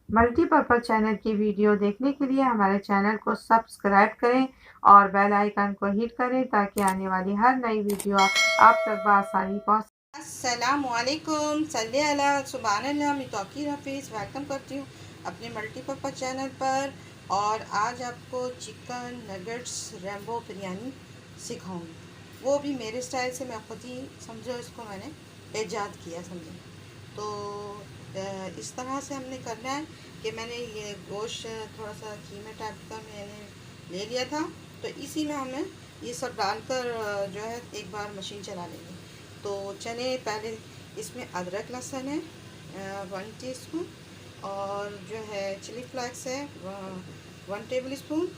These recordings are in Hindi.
मल्टीपर्पज़ चैनल की वीडियो देखने के लिए हमारे चैनल को सब्सक्राइब करें और बेल आइकन को हिट करें ताकि आने वाली हर नई वीडियो आप तक बआसानी पहुँच। अस्सलामुअलैकुम सल्ले अला सुभान अल्लाह। मैं तौकीर हफीज़ वेलकम करती हूँ अपने मल्टीपर्पज़ चैनल पर। और आज आपको चिकन नगेट्स रैम्बो बिरयानी सिखाऊंगी, वो भी मेरे स्टाइल से। मैं खुद ही समझो इसको मैंने ईजाद किया समझो। तो इस तरह से हमने करना है कि मैंने ये गोश्त थोड़ा सा कीमा टाइप का मैंने ले लिया था, तो इसी में हमें ये सब डालकर जो है एक बार मशीन चला लेंगे। तो चने पहले इसमें अदरक लहसुन है 1 टीस्पून, और जो है चिली फ्लेक्स है 1 टेबल स्पून।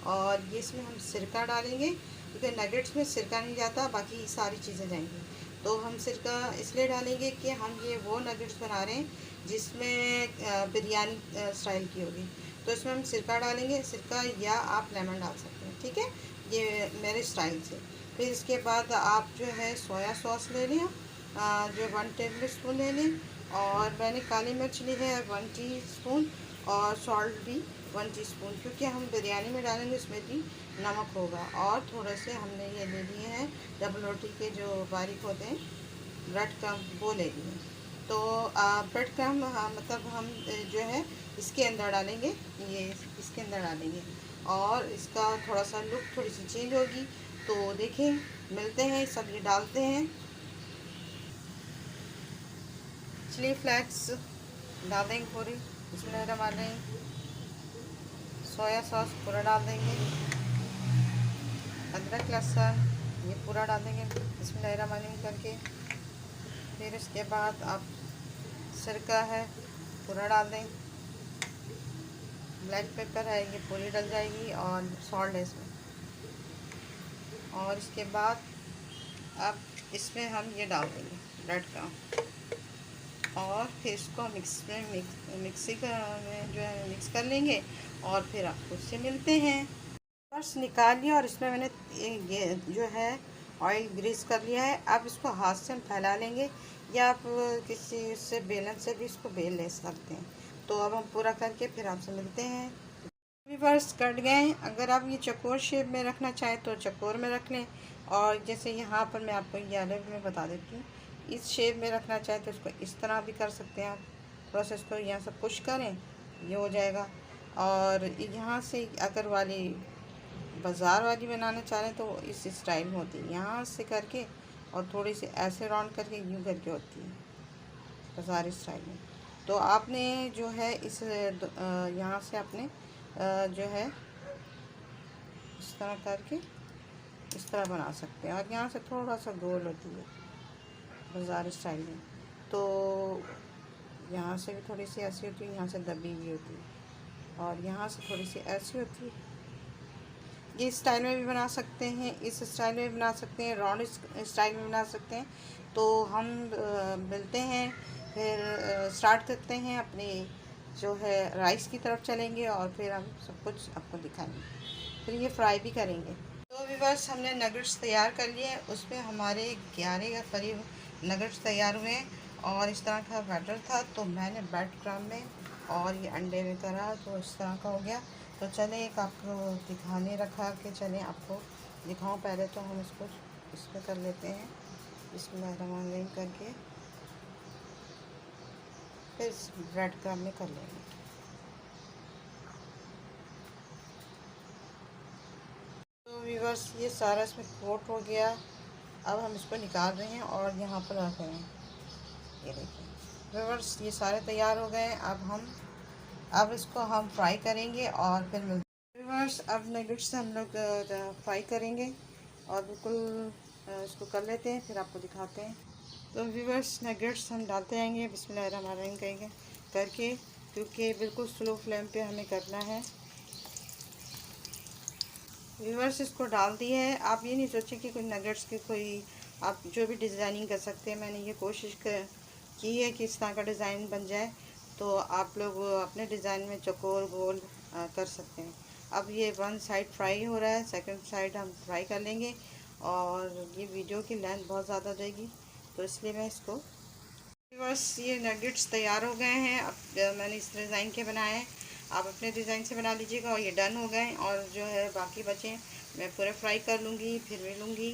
और ये इसमें हम सिरका डालेंगे क्योंकि नगेट्स में सिरका नहीं जाता, बाकी सारी चीज़ें जाएंगी। तो हम सिरका इसलिए डालेंगे कि हम ये वो नगेट्स बना रहे हैं जिसमें बिरयानी स्टाइल की होगी। तो इसमें हम सिरका डालेंगे, सिरका या आप लेमन डाल सकते हैं, ठीक है, ये मेरे स्टाइल से। फिर इसके बाद आप जो है सोया सॉस ले लें, जो 1 टेबल स्पून ले लें। और मैंने काली मिर्च ली है 1 टीस्पून, और सॉल्ट भी 1 टीस्पून, क्योंकि हम बिरयानी में डालेंगे उसमें भी नमक होगा। और थोड़े से हमने ये ले लिए हैं डबल रोटी के जो बारीक होते हैं ब्रेड क्रम, वो ले लिए। तो ब्रेड क्रम मतलब हम जो है इसके अंदर डालेंगे, ये इसके अंदर डालेंगे, और इसका थोड़ा सा लुक थोड़ी सी चेंज होगी। तो देखें, मिलते हैं, सब ये डालते हैं। चिली फ्लेक्स डाल देंगे पूरी, इसमें डाल देंगे। सोया सॉस पूरा डाल देंगे। अदरक लहसुन ये पूरा डाल देंगे बिस्मिल्लाहिर्रहमानिर्रहीम करके। फिर इसके बाद आप सिरका है पूरा डाल दें। ब्लैक पेपर है ये पूरी डल जाएगी, और सॉल्ट है इसमें। और इसके बाद अब इसमें हम ये डाल देंगे ब्रेड का, और फिर इसको मिक्सी का में जो है मिक्स कर लेंगे। और फिर आपको उससे मिलते हैं। बस निकाल लिया, और इसमें मैंने ये जो है ऑयल ग्रीस कर लिया है। अब इसको हाथ से हम फैला लेंगे, या आप किसी से बेलन से भी इसको बेल ले सकते हैं। तो अब हम पूरा करके फिर आपसे मिलते हैं। रिवर्स कट गए, अगर आप ये चकोर शेप में रखना चाहें तो चकोर में रख लें। और जैसे यहाँ पर मैं आपको ये अलग में बता देती हूँ, इस शेप में रखना चाहें तो इसको इस तरह भी कर सकते हैं आप। थोड़ा सा इसको यहाँ से पुश करें, ये हो जाएगा। और यहाँ से अगर वाली बाज़ार वाली बनाना चाह रहे हैं तो इस स्टाइल में होती है, यहाँ से करके और थोड़ी सी ऐसे राउंड करके यूँ करके होती है बाज़ारी स्टाइल में। तो आपने जो है इस यहाँ से आपने जो है इस तरह करके इस तरह बना सकते हैं, और यहाँ से थोड़ा सा गोल होती है बाज़ारी स्टाइल में। तो यहाँ से भी थोड़ी सी ऐसी होती है, यहाँ से दबी हुई होती है, और यहाँ से थोड़ी सी ऐसी होती है। ये स्टाइल में भी बना सकते हैं, इस स्टाइल में भी बना सकते हैं, राउंड स्टाइल में बना सकते हैं। तो हम मिलते हैं, फिर स्टार्ट करते हैं अपनी जो है राइस की तरफ चलेंगे, और फिर हम सब कुछ आपको दिखाएंगे, फिर ये फ्राई भी करेंगे। तो व्यूअर्स, हमने नगेट्स तैयार कर लिए हैं, उसमें हमारे 11 के करीब नगेट्स तैयार हुए हैं। और इस तरह का बैटर था, तो मैंने ब्रेड क्रम्ब में और ये अंडे में करा, तो इस तरह का हो गया। तो चलें एक आपको दिखाने रखा के चलें आपको दिखाऊं। पहले तो हम इसको इसमें कर लेते हैं बिस्मिल्लाहिर्रहमानिर्रहीम करके, फिर ब्रेड क्रम्ब में कर लेंगे। तो व्यूअर्स, ये सारा इसमें कोट हो गया। अब हम इसको निकाल रहे हैं और यहाँ पर रख रहे हैं। ये देखिए व्यूअर्स, ये सारे तैयार हो गए। अब इसको हम फ्राई करेंगे और फिर मिलते हैं। व्यूअर्स, अब नगेट्स हम लोग फ्राई करेंगे, और बिल्कुल इसको कर लेते हैं, फिर आपको दिखाते हैं। तो व्यूअर्स, नगेट्स हम डालते जाएंगे बिस्मिल्लाहिर्रहमानिर्रहीम कहेंगे करके, क्योंकि बिल्कुल स्लो फ्लेम पे हमें करना है। व्यूअर्स, इसको डाल दिया है। आप ये नहीं सोचें कि कोई नगेट्स की कोई आप जो भी डिज़ाइनिंग कर सकते हैं। मैंने ये कोशिश की है कि इस तरह का डिज़ाइन बन जाए, तो आप लोग अपने डिज़ाइन में चौकोर गोल कर सकते हैं। अब ये वन साइड फ्राई हो रहा है, सेकंड साइड हम फ्राई कर लेंगे। और ये वीडियो की लेंथ बहुत ज़्यादा हो जाएगी, तो इसलिए मैं इसको बस ये नगेट्स तैयार हो गए हैं। अब मैंने इस डिज़ाइन के बनाए हैं, आप अपने डिज़ाइन से बना लीजिएगा। और ये डन हो गए और जो है बाकी बचे मैं पूरे फ्राई कर लूँगी, फिर मिलूँगी।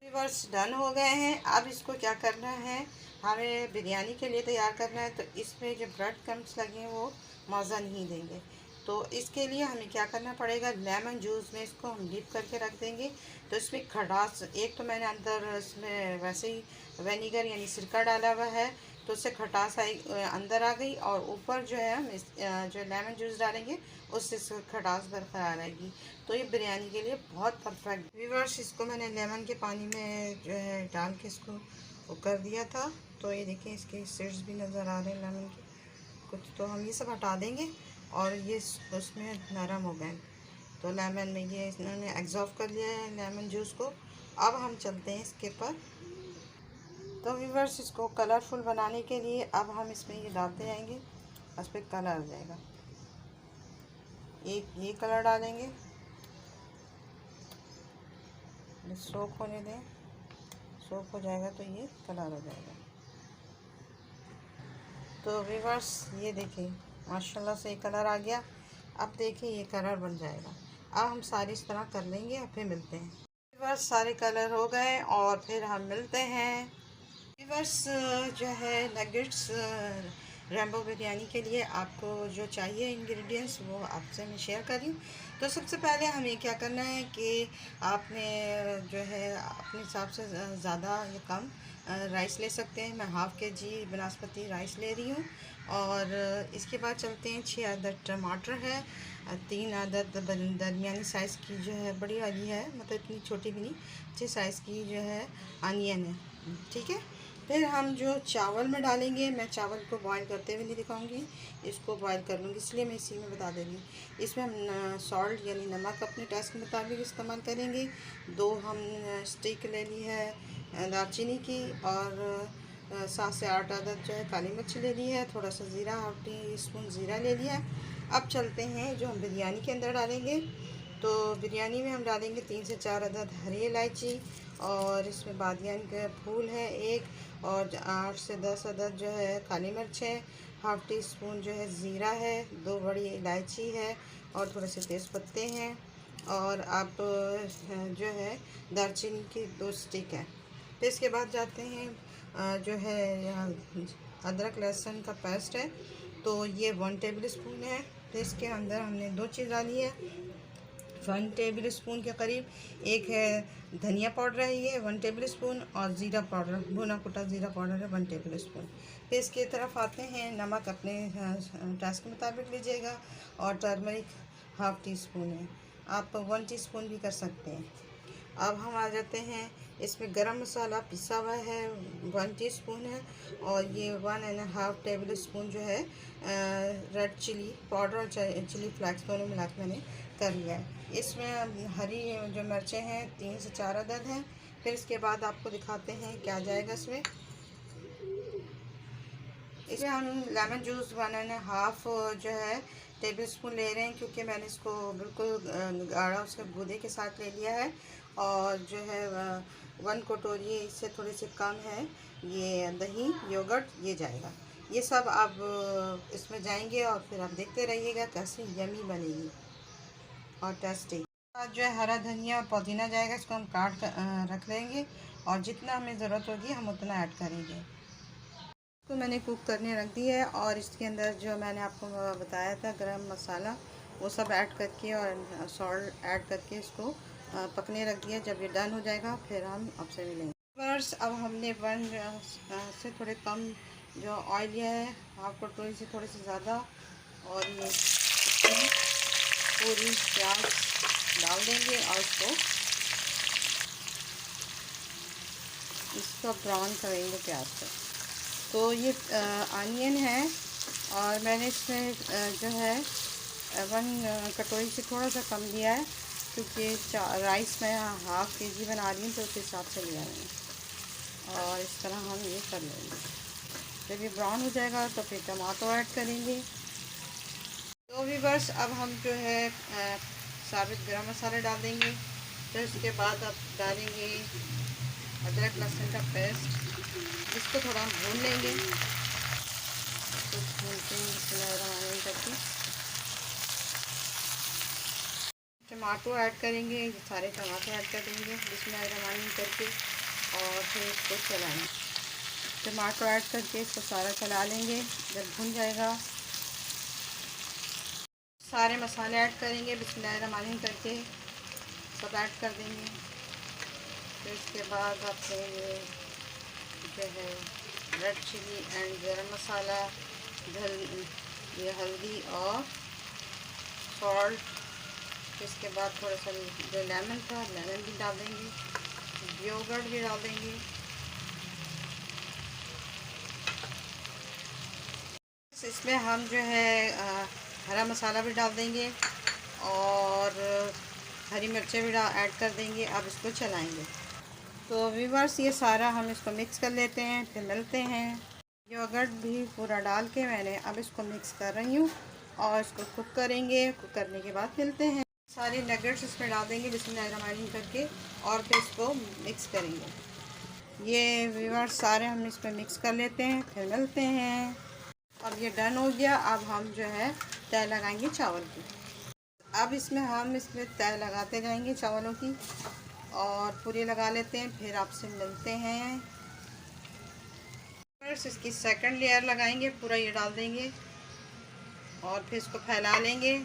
व्यूअर्स डन हो गए हैं। अब इसको क्या करना है, हमें बिरयानी के लिए तैयार करना है। तो इसमें जो ब्रेड क्रम्स लगे हैं वो मज़ा नहीं देंगे। तो इसके लिए हमें क्या करना पड़ेगा, लेमन जूस में इसको हम डिप करके रख देंगे। तो इसमें खटास, एक तो मैंने अंदर इसमें वैसे ही विनेगर यानी सिरका डाला हुआ है, तो उससे खटास आई अंदर आ गई। और ऊपर जो है हम जो लेमन जूस डालेंगे उससे खटास बरकरार रहेगी। तो ये बिरयानी के लिए बहुत परफेक्ट। व्यूअर्स इसको मैंने लेमन के पानी में जो है डाल के इसको वो कर दिया था। तो ये देखिए इसके सीड्स भी नज़र आ रहे हैं लेमन के कुछ। तो हम ये सब हटा देंगे और ये उसमें नरम हो गए। तो लेमन में ये इन्होंने एग्जॉर्ब कर लिया है लेमन जूस को। अब हम चलते हैं इसके पर। तो व्यूअर्स इसको कलरफुल बनाने के लिए अब हम इसमें ये डालते जाएंगे, उस पर कलर आ जाएगा। एक ये कलर डालेंगे, सोख होने दें, सोख हो जाएगा तो ये कलर हो जाएगा। तो व्यूअर्स ये देखिए माशाल्लाह से कलर आ गया। अब देखिए ये कलर बन जाएगा। अब हम सारी इस तरह कर लेंगे और फिर मिलते हैं। व्यूअर्स सारे कलर हो गए और फिर हम मिलते हैं। व्यूअर्स जो है नगेट्स रैम्बो बिरयानी के लिए आपको जो चाहिए इंग्रेडिएंट्स वो आपसे मैं शेयर कर रही हूँ। तो सबसे पहले हमें क्या करना है कि आपने जो है अपने हिसाब से ज़्यादा या कम राइस ले सकते हैं। मैं हाफ़ kg बासमती राइस ले रही हूँ। और इसके बाद चलते हैं 6 अदद टमाटर है, 3 अदद दरमियानी साइज़ की जो है बड़ी वाली है, मतलब इतनी छोटी भी नहीं, 6 साइज़ की जो है अनियन है, ठीक है। फिर हम जो चावल में डालेंगे, मैं चावल को बॉईल करते हुए नहीं दिखाऊंगी, इसको बॉईल कर लूँगी, इसलिए मैं इसी में बता दे रही हूँ। इसमें हम सॉल्ट यानी नमक अपने टेस्ट के मुताबिक इस्तेमाल करेंगे। 2 हम स्टिक ले ली है दालचीनी की, और 7 से 8 अदद जो है काली मिर्च ले ली है, थोड़ा सा ज़ीरा, हाफ टी स्पून ज़ीरा ले लिया है। अब चलते हैं जो हम बिरयानी के अंदर डालेंगे। तो बिरयानी में हम डालेंगे 3 से 4 अदद हरी इलायची, और इसमें बादियान का फूल है 1, और 8 से 10 अदद जो है काली मिर्च है, हाफ़ टी स्पून जो है ज़ीरा है, 2 बड़ी इलायची है, और थोड़े से तेज़ पत्ते हैं, और आप जो है दालचीनी की 2 स्टिक है। फिर इसके बाद जाते हैं जो है यहाँ अदरक लहसुन का पेस्ट है, तो ये 1 टेबल स्पून है। फिर इसके अंदर हमने 2 चीज़ डाली है 1 टेबल स्पून के करीब। एक है धनिया पाउडर है ये 1 टेबल स्पून, और ज़ीरा पाउडर, भुना कुटा ज़ीरा पाउडर है 1 टेबल स्पून। फिर इसकी तरफ आते हैं, नमक अपने टेस्ट के मुताबिक लीजिएगा, और टर्मरिक हाफ़ टी स्पून है, आप 1 टीस्पून भी कर सकते हैं। अब हम आ जाते हैं, इसमें गरम मसाला पिसा हुआ है 1 टीस्पून है, और ये 1.5 टेबल स्पून जो है रेड चिली पाउडर और चिली फ्लेक्स दोनों मिला के मैंने कर लिया है। इसमें हरी जो मिर्चें हैं 3 से 4 अदद हैं। फिर इसके बाद आपको दिखाते हैं क्या जाएगा इसमें। इसमें हम लेमन जूस 1.5 जो है टेबल स्पून ले रहे हैं, क्योंकि मैंने इसको बिल्कुल गाढ़ा उसके गूदे के साथ ले लिया है। और जो है 1 कटोरी, इससे थोड़ी सी कम है ये दही योगर्ट, ये जाएगा। ये सब आप इसमें जाएंगे और फिर आप देखते रहिएगा कैसे यमी बनेगी और टेस्टी। जो है हरा धनिया और पुदीना जाएगा, इसको हम काट कर रख लेंगे, और जितना हमें ज़रूरत होगी हम उतना ऐड करेंगे। तो मैंने कुक करने रख दी है, और इसके अंदर जो मैंने आपको बताया था गरम मसाला वो सब ऐड करके और सॉल्ट ऐड करके इसको पकने रख दिया। जब ये डन हो जाएगा फिर हम आपसे मिलेंगे। बस अब हमने 1 से थोड़े कम जो ऑयल लिया है, हाफ कटोरी से थोड़े से ज़्यादा, और ये पूरी प्याज डाल देंगे और इसको ब्राउन करेंगे प्याज को। तो ये अनियन है, और मैंने इसमें जो है 1 कटोरी से थोड़ा सा कम लिया है, क्योंकि राइस मैं हाफ़ kg बना रही हूँ तो उस हिसाब से लिया है। और इस तरह हम ये कर लेंगे। जब ये ब्राउन हो जाएगा तो फिर टमाटो ऐड करेंगे। तो भी बस अब हम जो है साबित गरम मसाले डाल देंगे। फिर उसके बाद अब डालेंगे अदरक लहसुन का पेस्ट, इसको थोड़ा हम भून लेंगे। तो भूनते हैं बिस्मिल्लाहिर्रहमानिर्रहीम करके। टमाटो ऐड करेंगे, ये सारे टमाटर ऐड कर देंगे बिस्मिल्लाहिर्रहमानिर्रहीम करके और फिर इसको चलाएंगे। टमाटो ऐड करके इसको सारा चला लेंगे। जब भुन जाएगा सारे मसाले ऐड करेंगे बिस्मिल्लाहिर्रहमानिर्रहीम करके, सब ऐड कर देंगे। फिर इसके बाद आपने जो है रेड चिली एंड गरम मसाला, ये हल्दी और सॉल्ट। इसके बाद थोड़ा सा जो लेमन था लेमन भी डाल देंगे, योगर्ट भी डाल देंगे। इसमें हम जो है हरा मसाला भी डाल देंगे और हरी मिर्चें भी ऐड कर देंगे। अब इसको चलाएंगे। तो व्यूअर्स ये सारा हम इसको मिक्स कर लेते हैं, फिर मिलते हैं। योगर्ट भी पूरा डाल के मैंने अब इसको मिक्स कर रही हूँ और इसको कुक करेंगे। कुक करने के बाद मिलते हैं। सारे नगेट्स इसमें डाल देंगे बिस्मिल्लाहिर्रहमानिर्रहीम करके और फिर इसको मिक्स करेंगे। ये व्यूअर्स सारे हम इसमें मिक्स कर लेते हैं, फिर मिलते हैं। अब ये डन हो गया। अब हम जो है तय लगाएंगे चावल की। अब हम इसमें तय लगाते जाएंगे चावलों की और पूरी लगा लेते हैं, फिर आपसे मिलते हैं। फिर इसकी सेकंड लेयर लगाएंगे, पूरा ये डाल देंगे और फिर इसको फैला लेंगे।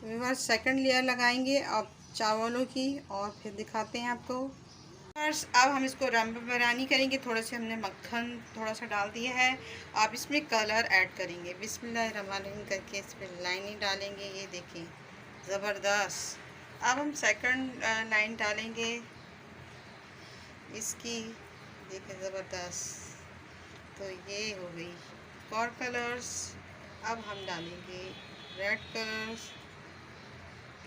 व्यूअर्स सेकंड लेयर लगाएंगे अब चावलों की और फिर दिखाते हैं आपको। अब हम इसको रम बिरयानी करेंगे। थोड़ा से हमने मक्खन थोड़ा सा डाल दिया है। आप इसमें कलर ऐड करेंगे बिस्मिल्लाहिर्रहमानिर्रहीम करके, इसमें लाइनिंग डालेंगे। ये देखें ज़बरदस्त। अब हम सेकंड लाइन डालेंगे इसकी, देखें ज़बरदस्त। तो ये हो गई और कलर्स। अब हम डालेंगे रेड कलर्स,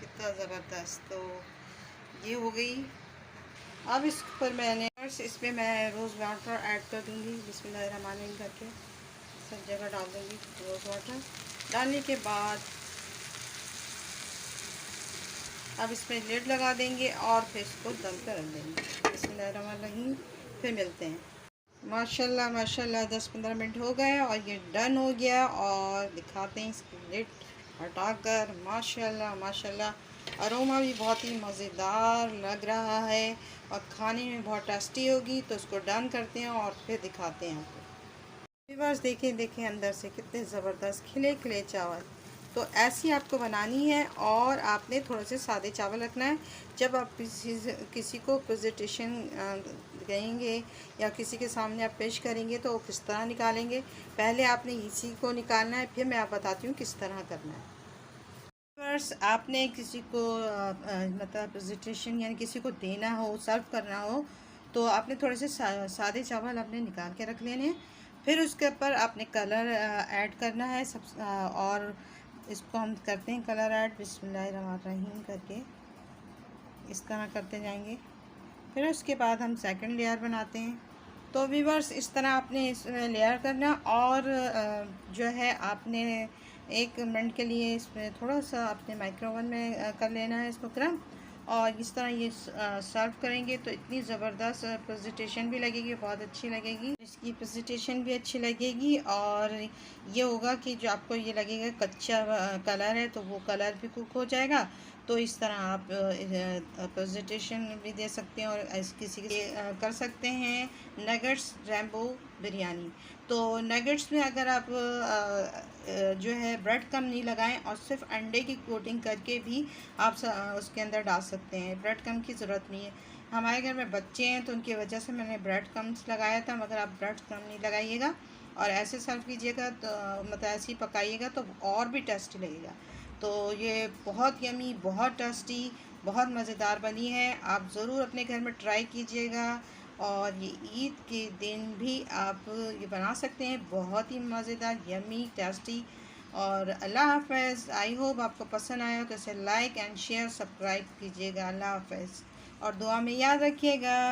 कितना ज़बरदस्त। तो ये हो गई। अब इस पर इसमें मैं रोज़ वाटर ऐड कर दूँगी बिस्मिल्लाहिर्रहमानिर्रहीम करके, सब जगह डाल दूँगी रोज़ वाटर। डालने के बाद अब इसमें लिड लगा देंगे और फिर इसको दम पर रख देंगे बिस्मिल्लाहिर्रहमानिर्रहीम। फिर मिलते हैं। माशाल्लाह माशाल्लाह 10-15 मिनट हो गए और ये डन हो गया। और दिखाते हैं इसकी लिड हटाकर। माशाल्लाह माशाल्लाह अरोमा भी बहुत ही मज़ेदार लग रहा है और खाने में बहुत टेस्टी होगी। तो इसको डन करते हैं और फिर दिखाते हैं आपको। बस देखें अंदर से कितने ज़बरदस्त खिले खिले चावल। तो ऐसी आपको बनानी है और आपने थोड़े से सादे चावल रखना है। जब आप किसी को प्रेजेंटेशन देंगे या किसी के सामने आप पेश करेंगे तो वो किस तरह निकालेंगे, पहले आपने इसी को निकालना है, फिर मैं आप बताती हूँ किस तरह करना है। आपने किसी को मतलब प्रेजेंटेशन यानी किसी को देना हो, सर्व करना हो, तो आपने थोड़े से सादे चावल आपने निकाल के रख लेने हैं। फिर उसके ऊपर आपने कलर ऐड करना है सब और इसको हम करते हैं कलर ऐड बिस्मिल्लाहिर्रहमानिर्रहीम करके, इस तरह करते जाएंगे। फिर उसके बाद हम सेकंड लेयर बनाते हैं। तो व्यूअर्स इस तरह आपने इसमें लेयर करना और जो है आपने 1 मिनट के लिए इसमें थोड़ा सा आपने माइक्रोवेव में कर लेना है इसको गर्म। और इस तरह ये सर्व करेंगे तो इतनी ज़बरदस्त प्रेजेंटेशन भी लगेगी, बहुत अच्छी लगेगी। इसकी प्रेजेंटेशन भी अच्छी लगेगी और ये होगा कि जो आपको ये लगेगा कच्चा कलर है तो वो कलर भी कुक हो जाएगा। तो इस तरह आप प्रेजेंटेशन भी दे सकते हैं और किसी के कर सकते हैं नगेट्स रैम्बो बिरयानी। तो नगेट्स में अगर आप जो है ब्रेड कम नहीं लगाएं और सिर्फ अंडे की कोटिंग करके भी आप उसके अंदर डाल सकते हैं। ब्रेड कम की ज़रूरत नहीं है। हमारे घर में बच्चे हैं तो उनकी वजह से मैंने ब्रेड कम लगाया था, मगर आप ब्रेड कम नहीं लगाइएगा और ऐसे सर्व कीजिएगा तो मतलब ऐसे ही पकाइएगा तो और भी टेस्टी लगेगा। तो ये बहुत यमी, बहुत टेस्टी, बहुत मज़ेदार बनी है। आप ज़रूर अपने घर में ट्राई कीजिएगा और ये ईद के दिन भी आप ये बना सकते हैं। बहुत ही मज़ेदार, यमी, टेस्टी। और अल्लाह हाफ़िज़। आई होप आपको पसंद आया तो इसे लाइक एंड शेयर सब्सक्राइब कीजिएगा। अल्लाह हाफ़िज़ और दुआ में याद रखिएगा।